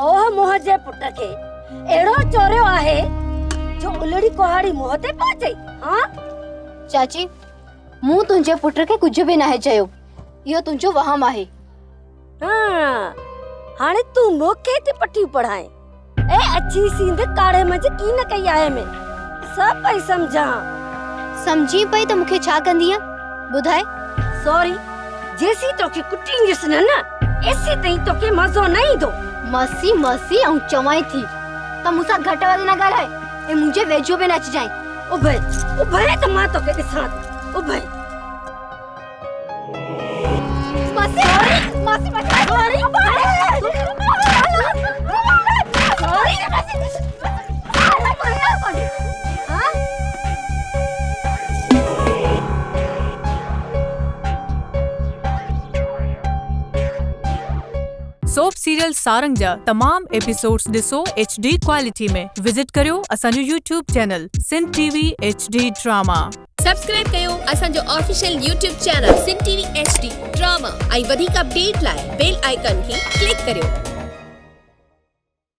तो मोह जे पुट के एड़ो चोरियो आहे जो उलड़ी कोहाड़ी मोह ते पहुंचे। हां चाची, मु तुंजे पुट के कुछ भी ना है चयो, यो तुंजो वहम आहे। हां हाने तू मोके ते पट्टी पढ़ाए ए अच्छी सींद काढ़े मज की न कई आहे में सब पई समझा। समझी पई तो मुखे छा कंदी बुधाए। सॉरी जेसी तो के कुटिंग जिस न ऐसे तई तो के मजो नहीं दो। मसी मसी औ चवाई थी त मुसा घट वाली ना गाल है ए मुझे वेजो पे नच जाए। उभे त मां तो के दिसा उभे। मसी मसी मसी सॉरी सोप सीरियल सारंग जा तमाम एपिसोड्स ॾिसो HD क्वालिटी में। विजिट करियो असांजो YouTube channel Sindh TV HD drama. Subscribe कयो असांजो official YouTube channel Sindh TV HD drama ऐं वधीक अपडेट लाइ बेल आइकन खे क्लिक करियो।